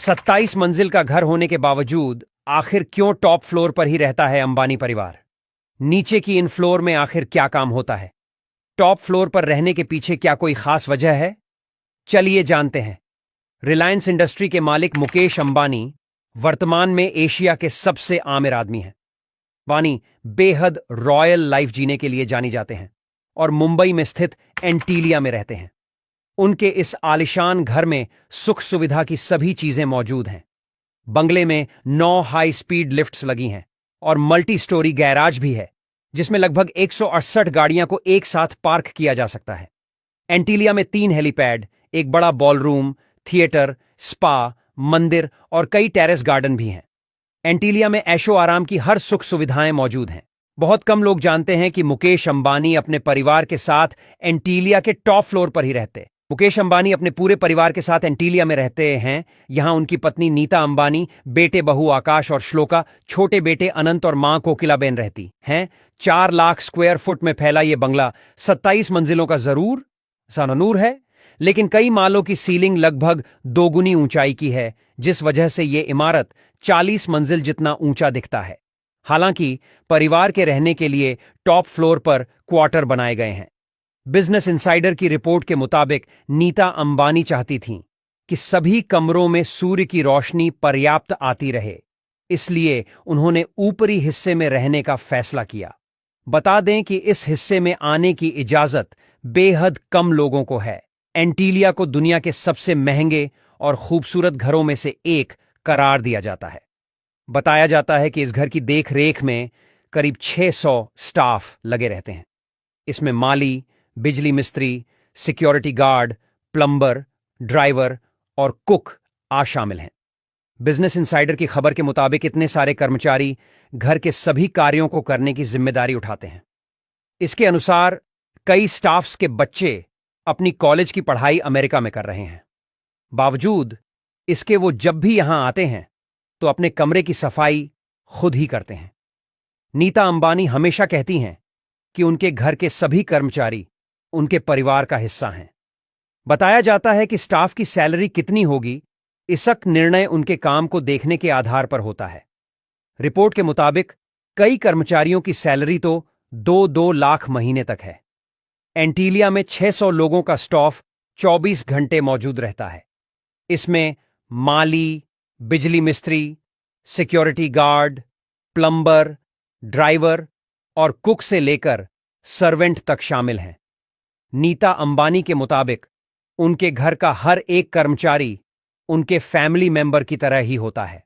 27 मंजिल का घर होने के बावजूद आखिर क्यों टॉप फ्लोर पर ही रहता है अंबानी परिवार? नीचे की इन फ्लोर में आखिर क्या काम होता है? टॉप फ्लोर पर रहने के पीछे क्या कोई खास वजह है? चलिए जानते हैं। रिलायंस इंडस्ट्री के मालिक मुकेश अंबानी वर्तमान में एशिया के सबसे आमिर आदमी हैं। अंबानी बेहद रॉयल लाइफ जीने के लिए जानी जाते हैं और मुंबई में स्थित एंटीलिया में रहते हैं। उनके इस आलिशान घर में सुख सुविधा की सभी चीजें मौजूद हैं। बंगले में 9 हाई स्पीड लिफ्ट्स लगी हैं और मल्टी स्टोरी गैराज भी है, जिसमें लगभग 168 गाड़ियां को एक साथ पार्क किया जा सकता है। एंटीलिया में 3 हेलीपैड, एक बड़ा बॉलरूम, थिएटर, स्पा, मंदिर और कई टेरेस गार्डन भी हैं। एंटीलिया में ऐशो आराम की हर सुख सुविधाएं मौजूद हैं। बहुत कम लोग जानते हैं कि मुकेश अंबानी अपने परिवार के साथ एंटीलिया के टॉप फ्लोर पर ही रहते। मुकेश अंबानी अपने पूरे परिवार के साथ एंटीलिया में रहते हैं। यहां उनकी पत्नी नीता अंबानी, बेटे बहू आकाश और श्लोका, छोटे बेटे अनंत और मां कोकिलाबेन रहती हैं। 4 लाख स्क्वायर फुट में फैला यह बंगला 27 मंजिलों का जरूर सानूर है, लेकिन कई मालों की सीलिंग लगभग दोगुनी ऊंचाई की है, जिस वजह से यह इमारत 40 मंजिल जितना ऊंचा दिखता है। हालांकि परिवार के रहने के लिए टॉप फ्लोर पर क्वार्टर बनाए गए हैं। बिजनेस इनसाइडर की रिपोर्ट के मुताबिक नीता अंबानी चाहती थीं कि सभी कमरों में सूर्य की रोशनी पर्याप्त आती रहे, इसलिए उन्होंने ऊपरी हिस्से में रहने का फैसला किया। बता दें कि इस हिस्से में आने की इजाजत बेहद कम लोगों को है। एंटीलिया को दुनिया के सबसे महंगे और खूबसूरत घरों में से एक करार दिया जाता है। बताया जाता है कि इस घर की देख रेख में करीब 600 स्टाफ लगे रहते हैं। इसमें माली, बिजली मिस्त्री, सिक्योरिटी गार्ड, प्लम्बर, ड्राइवर और कुक शामिल हैं। बिजनेस इनसाइडर की खबर के मुताबिक इतने सारे कर्मचारी घर के सभी कार्यों को करने की जिम्मेदारी उठाते हैं। इसके अनुसार कई स्टाफ्स के बच्चे अपनी कॉलेज की पढ़ाई अमेरिका में कर रहे हैं। बावजूद इसके वो जब भी यहां आते हैं तो अपने कमरे की सफाई खुद ही करते हैं। नीता अंबानी हमेशा कहती हैं कि उनके घर के सभी कर्मचारी उनके परिवार का हिस्सा हैं। बताया जाता है कि स्टाफ की सैलरी कितनी होगी, इसका निर्णय उनके काम को देखने के आधार पर होता है। रिपोर्ट के मुताबिक कई कर्मचारियों की सैलरी तो 2-2 लाख महीने तक है। एंटीलिया में 600 लोगों का स्टाफ 24 घंटे मौजूद रहता है। इसमें माली, बिजली मिस्त्री, सिक्योरिटी गार्ड, प्लम्बर, ड्राइवर और कुक से लेकर सर्वेंट तक शामिल हैं। नीता अंबानी के मुताबिक उनके घर का हर एक कर्मचारी उनके फैमिली मेंबर की तरह ही होता है।